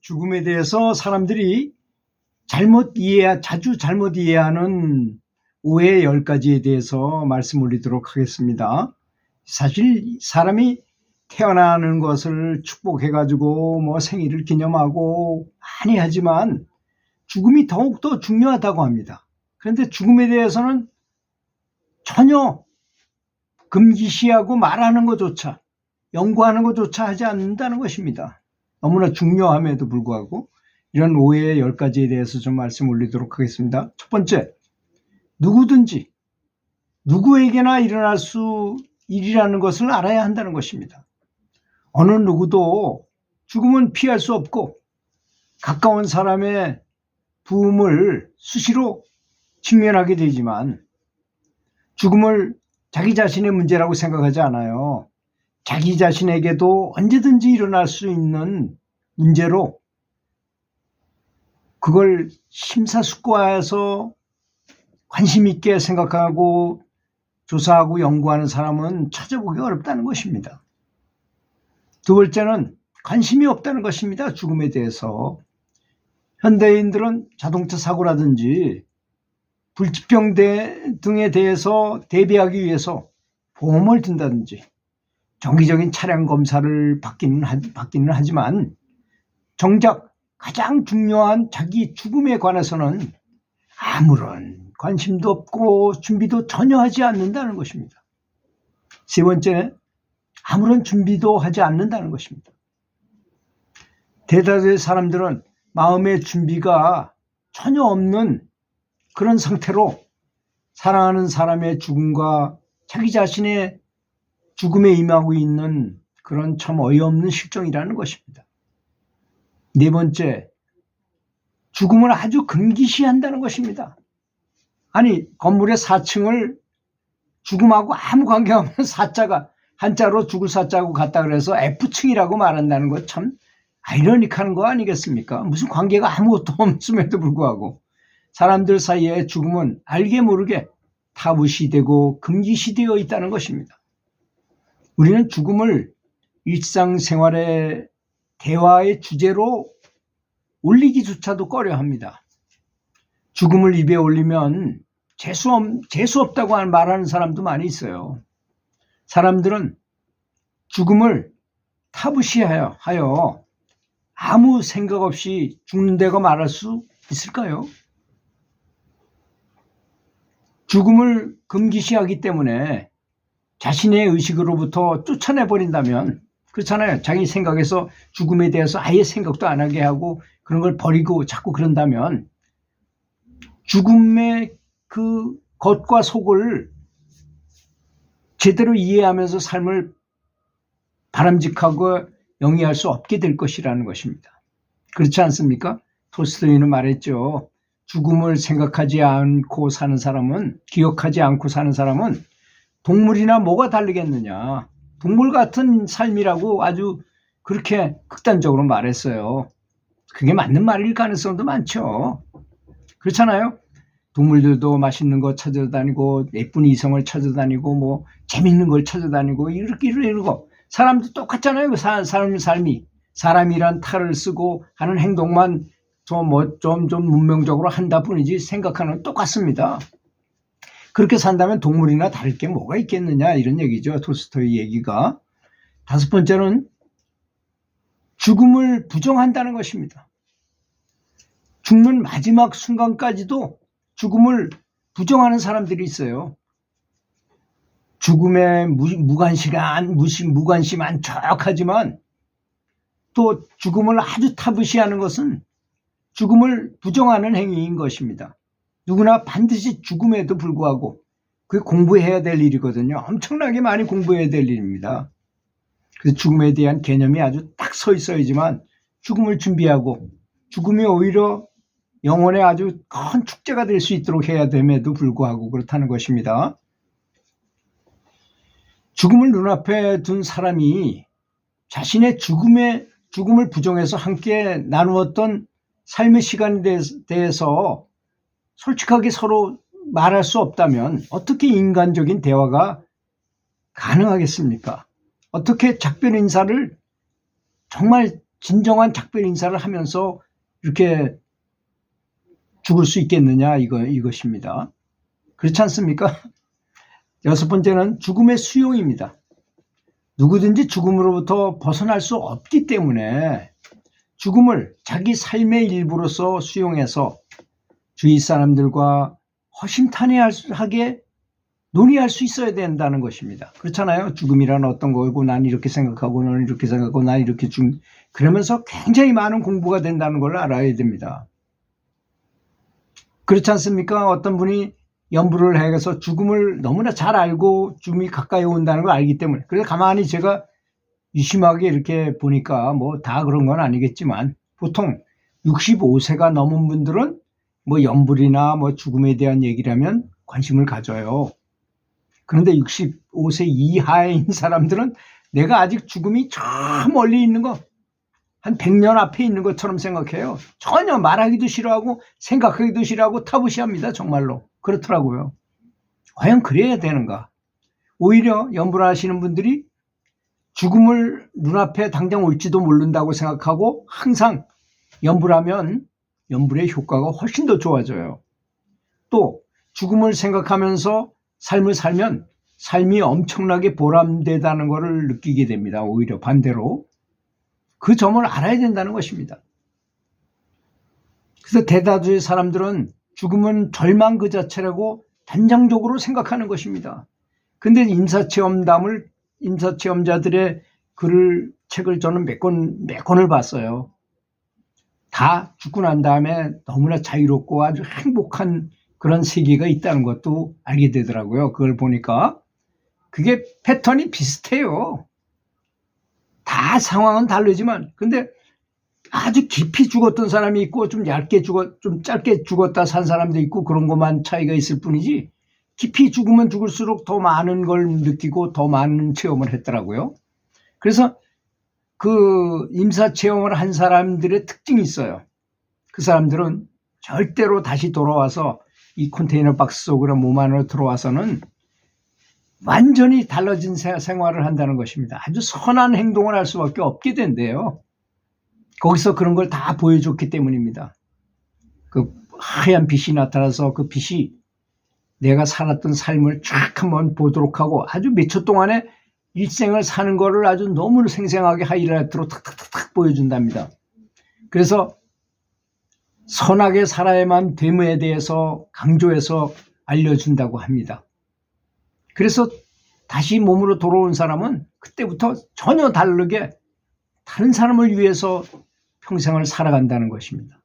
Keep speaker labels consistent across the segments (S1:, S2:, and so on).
S1: 죽음에 대해서 사람들이 자주 잘못 이해하는 오해 10가지에 대해서 말씀 올리도록 하겠습니다. 사실 사람이 태어나는 것을 축복해가지고 생일을 기념하고 많이 하지만 죽음이 더욱더 중요하다고 합니다. 그런데 죽음에 대해서는 전혀 금기시하고 말하는 것조차, 연구하는 것조차 하지 않는다는 것입니다. 너무나 중요함에도 불구하고 이런 오해의 10가지에 대해서 좀 말씀 올리도록 하겠습니다. 첫 번째, 누구든지 누구에게나 일어날 수 일이라는 것을 알아야 한다는 것입니다. 어느 누구도 죽음은 피할 수 없고 가까운 사람의 부음을 수시로 직면하게 되지만 죽음을 자기 자신의 문제라고 생각하지 않아요. 자기 자신에게도 언제든지 일어날 수 있는 문제로 그걸 심사숙고해서 관심 있게 생각하고 조사하고 연구하는 사람은 찾아보기 어렵다는 것입니다. 두 번째는 관심이 없다는 것입니다. 죽음에 대해서. 현대인들은 자동차 사고라든지 불치병 등에 대해서 대비하기 위해서 보험을 든다든지 정기적인 차량 검사를 받기는 하지만 정작 가장 중요한 자기 죽음에 관해서는 아무런 관심도 없고 준비도 전혀 하지 않는다는 것입니다. 세 번째, 아무런 준비도 하지 않는다는 것입니다. 대다수의 사람들은 마음의 준비가 전혀 없는 그런 상태로 사랑하는 사람의 죽음과 자기 자신의 죽음에 임하고 있는 그런 참 어이없는 실정이라는 것입니다. 네 번째, 죽음을 아주 금기시한다는 것입니다. 아니, 건물의 4층을 죽음하고 아무 관계없는 한자로 죽을 사자고 갔다 그래서 F층이라고 말한다는 것 참 아이러니한 거 아니겠습니까? 무슨 관계가 아무것도 없음에도 불구하고 사람들 사이에 죽음은 알게 모르게 타부시되고 금기시되어 있다는 것입니다. 우리는 죽음을 일상생활의 대화의 주제로 올리기조차도 꺼려합니다. 죽음을 입에 올리면 재수 없다고 말하는 사람도 많이 있어요. 사람들은 죽음을 타부시하여 아무 생각 없이 죽는다고 말할 수 있을까요? 죽음을 금기시하기 때문에 자신의 의식으로부터 쫓아내버린다면, 그렇잖아요. 자기 생각에서 죽음에 대해서 아예 생각도 안 하게 하고 그런 걸 버리고 자꾸 그런다면 죽음의 그 겉과 속을 제대로 이해하면서 삶을 바람직하고 영위할 수 없게 될 것이라는 것입니다. 그렇지 않습니까? 톨스토이는 말했죠. 죽음을 생각하지 않고 사는 사람은, 기억하지 않고 사는 사람은 동물이나 뭐가 다르겠느냐. 동물 같은 삶이라고 아주 그렇게 극단적으로 말했어요. 그게 맞는 말일 가능성도 많죠. 그렇잖아요. 동물들도 맛있는 거 찾아다니고 예쁜 이성을 찾아다니고 재밌는 걸 찾아다니고 이러고 사람도 똑같잖아요. 삶이 사람이란 탈을 쓰고 하는 행동만 좀 문명적으로 한다 뿐이지 생각하는 똑같습니다. 그렇게 산다면 동물이나 다를 게 뭐가 있겠느냐 이런 얘기죠. 톨스토이 얘기가. 다섯 번째는 죽음을 부정한다는 것입니다. 죽는 마지막 순간까지도 죽음을 부정하는 사람들이 있어요. 죽음에 무관심한 척하지만 또 죽음을 아주 타부시하는 것은 죽음을 부정하는 행위인 것입니다. 누구나 반드시 죽음에도 불구하고 그게 공부해야 될 일이거든요. 엄청나게 많이 공부해야 될 일입니다. 그래서 죽음에 대한 개념이 아주 딱 서 있어야지만 죽음을 준비하고 죽음이 오히려 영혼의 아주 큰 축제가 될 수 있도록 해야 됨에도 불구하고 그렇다는 것입니다. 죽음을 눈앞에 둔 사람이 자신의 죽음을 부정해서 함께 나누었던 삶의 시간에 대해서 솔직하게 서로 말할 수 없다면 어떻게 인간적인 대화가 가능하겠습니까? 어떻게 작별 인사를 정말 진정한 작별 인사를 하면서 이렇게 죽을 수 있겠느냐 이것입니다. 그렇지 않습니까? 여섯 번째는 죽음의 수용입니다. 누구든지 죽음으로부터 벗어날 수 없기 때문에 죽음을 자기 삶의 일부로서 수용해서 주위 사람들과 허심탄회하게 논의할 수 있어야 된다는 것입니다. 그렇잖아요. 죽음이란 어떤 거고 난 이렇게 생각하고 너는 이렇게 생각하고 난 이렇게 그러면서 굉장히 많은 공부가 된다는 걸 알아야 됩니다. 그렇지 않습니까? 어떤 분이 연부를 해서 죽음을 너무나 잘 알고 죽음이 가까이 온다는 걸 알기 때문에 그래서 가만히 제가 유심하게 이렇게 보니까 뭐 다 그런 건 아니겠지만 보통 65세가 넘은 분들은 뭐 연불이나 뭐 죽음에 대한 얘기를 하면 관심을 가져요. 그런데 65세 이하인 사람들은 내가 아직 죽음이 저 멀리 있는 거 한 100년 앞에 있는 것처럼 생각해요. 전혀 말하기도 싫어하고 생각하기도 싫어하고 타부시합니다. 정말로. 그렇더라고요. 과연 그래야 되는가? 오히려 연불하시는 분들이 죽음을 눈앞에 당장 올지도 모른다고 생각하고 항상 연불하면 연불의 효과가 훨씬 더 좋아져요. 또 죽음을 생각하면서 삶을 살면 삶이 엄청나게 보람되다는 것을 느끼게 됩니다. 오히려 반대로. 그 점을 알아야 된다는 것입니다. 그래서 대다수의 사람들은 죽음은 절망 그 자체라고 단정적으로 생각하는 것입니다. 근데 임사체험자들의 책을 저는 몇 권을 봤어요. 다 죽고 난 다음에 너무나 자유롭고 아주 행복한 그런 세계가 있다는 것도 알게 되더라고요. 그걸 보니까 그게 패턴이 비슷해요. 다 상황은 다르지만 근데 아주 깊이 죽었던 사람이 있고 좀 짧게 죽었다 산 사람도 있고 그런 것만 차이가 있을 뿐이지 깊이 죽으면 죽을수록 더 많은 걸 느끼고 더 많은 체험을 했더라고요. 그래서 그 임사체험을 한 사람들의 특징이 있어요. 그 사람들은 절대로 다시 돌아와서 이 컨테이너 박스 속으로 몸 안으로 들어와서는 완전히 달라진 생활을 한다는 것입니다. 아주 선한 행동을 할 수밖에 없게 된대요. 거기서 그런 걸 다 보여줬기 때문입니다. 그 하얀 빛이 나타나서 그 빛이 내가 살았던 삶을 쫙 한번 보도록 하고 아주 몇 초 동안에 일생을 사는 거를 아주 너무 생생하게 하이라이트로 탁탁탁탁 보여준답니다. 그래서 선하게 살아야만 됨에 대해서 강조해서 알려준다고 합니다. 그래서 다시 몸으로 돌아온 사람은 그때부터 전혀 다르게 다른 사람을 위해서 평생을 살아간다는 것입니다.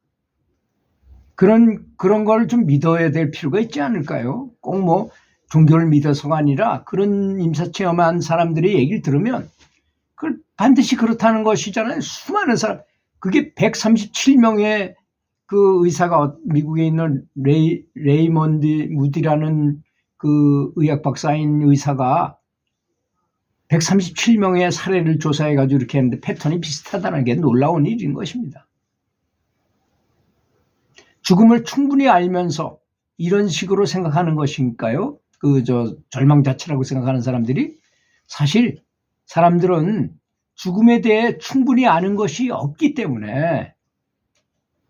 S1: 그런 걸 좀 믿어야 될 필요가 있지 않을까요? 꼭 뭐 종교를 믿어서가 아니라 그런 임사체험한 사람들의 얘기를 들으면 그걸 반드시 그렇다는 것이잖아요. 수많은 사람, 그게 137명의 그 의사가 미국에 있는 레이먼드 무디라는 그 의학 박사인 의사가 137명의 사례를 조사해가지고 이렇게 했는데 패턴이 비슷하다는 게 놀라운 일인 것입니다. 죽음을 충분히 알면서 이런 식으로 생각하는 것일까요? 절망자체라고 생각하는 사람들이 사실 사람들은 죽음에 대해 충분히 아는 것이 없기 때문에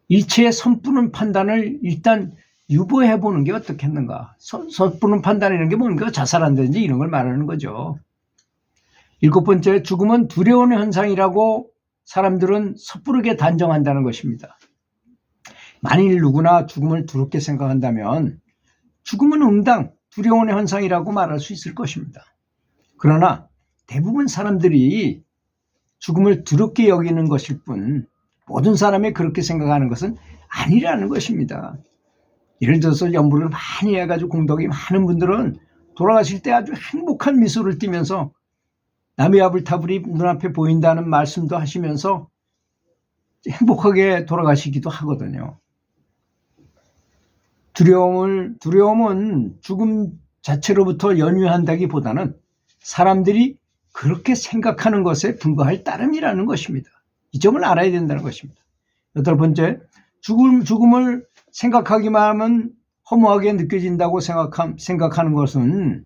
S1: 일체의 선뿌는 판단을 일단 유보해 보는 게 어떻겠는가. 선뿌는 판단이라는 게 뭔가 자살한다든지 이런 걸 말하는 거죠. 일곱 번째, 죽음은 두려운 현상이라고 사람들은 섣부르게 단정한다는 것입니다. 만일 누구나 죽음을 두렵게 생각한다면 죽음은 응당 두려운 현상이라고 말할 수 있을 것입니다. 그러나 대부분 사람들이 죽음을 두렵게 여기는 것일 뿐 모든 사람이 그렇게 생각하는 것은 아니라는 것입니다. 예를 들어서 연부를 많이 해가지고 공덕이 많은 분들은 돌아가실 때 아주 행복한 미소를 띠면서 남의 아불타불이 눈앞에 보인다는 말씀도 하시면서 행복하게 돌아가시기도 하거든요. 두려움은 죽음 자체로부터 연유한다기보다는 사람들이 그렇게 생각하는 것에 불과할 따름이라는 것입니다. 이 점을 알아야 된다는 것입니다. 여덟 번째, 죽음을 생각하기만 하면 허무하게 느껴진다고 생각하는 것은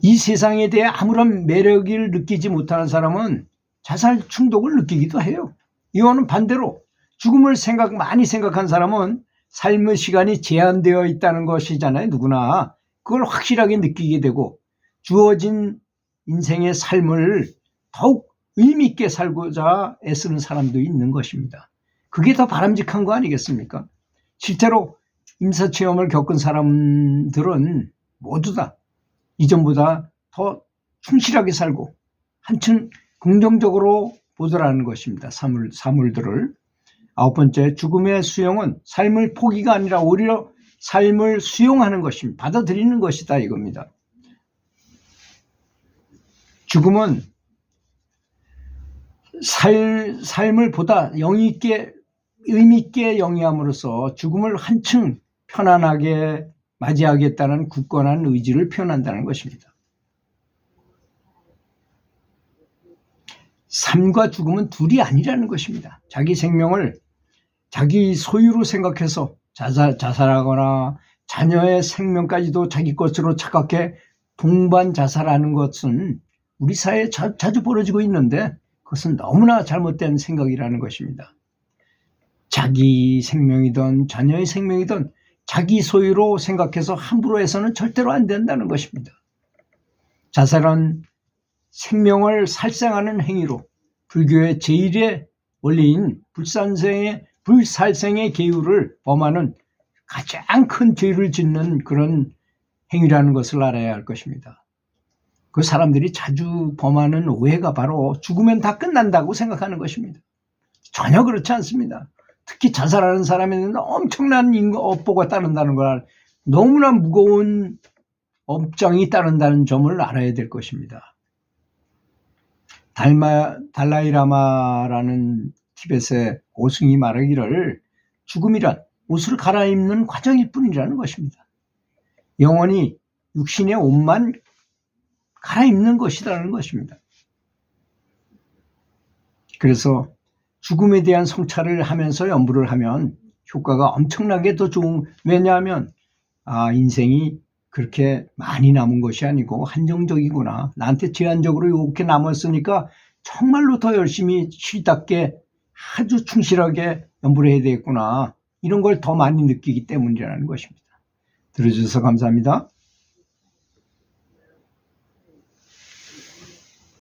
S1: 이 세상에 대해 아무런 매력을 느끼지 못하는 사람은 자살 충동을 느끼기도 해요. 이거는 반대로 죽음을 많이 생각한 사람은 삶의 시간이 제한되어 있다는 것이잖아요. 누구나 그걸 확실하게 느끼게 되고 주어진 인생의 삶을 더욱 의미 있게 살고자 애쓰는 사람도 있는 것입니다. 그게 더 바람직한 거 아니겠습니까? 실제로 임사체험을 겪은 사람들은 모두 다 이전보다 더 충실하게 살고 한층 긍정적으로 보더라는 것입니다. 사물들을. 9번째, 죽음의 수용은 삶을 포기가 아니라 오히려 삶을 수용하는 것입니다. 받아들이는 것이다 이겁니다. 죽음은 삶을 보다 의미 있게 영위함으로써 죽음을 한층 편안하게 맞이하겠다는 굳건한 의지를 표현한다는 것입니다. 삶과 죽음은 둘이 아니라는 것입니다. 자기 생명을 자기 소유로 생각해서 자살하거나 자녀의 생명까지도 자기 것으로 착각해 동반 자살하는 것은 우리 사회에 자주 벌어지고 있는데 그것은 너무나 잘못된 생각이라는 것입니다. 자기 생명이든 자녀의 생명이든 자기 소유로 생각해서 함부로 해서는 절대로 안 된다는 것입니다. 자살은 생명을 살생하는 행위로 불교의 제1의 원리인 불살생의 계율을 범하는 가장 큰 죄를 짓는 그런 행위라는 것을 알아야 할 것입니다. 그 사람들이 자주 범하는 오해가 바로 죽으면 다 끝난다고 생각하는 것입니다. 전혀 그렇지 않습니다. 특히 자살하는 사람에는 엄청난 업보가 따른다는 걸 너무나 무거운 업장이 따른다는 점을 알아야 될 것입니다. 달라이라마라는 티벳의 오승이 말하기를 죽음이란 옷을 갈아입는 과정일 뿐이라는 것입니다. 영원히 육신의 옷만 갈아입는 것이라는 것입니다. 그래서 죽음에 대한 성찰을 하면서 연구를 하면 효과가 엄청나게 더 좋은, 왜냐하면 인생이 그렇게 많이 남은 것이 아니고 한정적이구나. 나한테 제한적으로 이렇게 남았으니까 정말로 더 열심히 실답게 아주 충실하게 연구를 해야 되겠구나. 이런 걸 더 많이 느끼기 때문이라는 것입니다. 들어주셔서 감사합니다.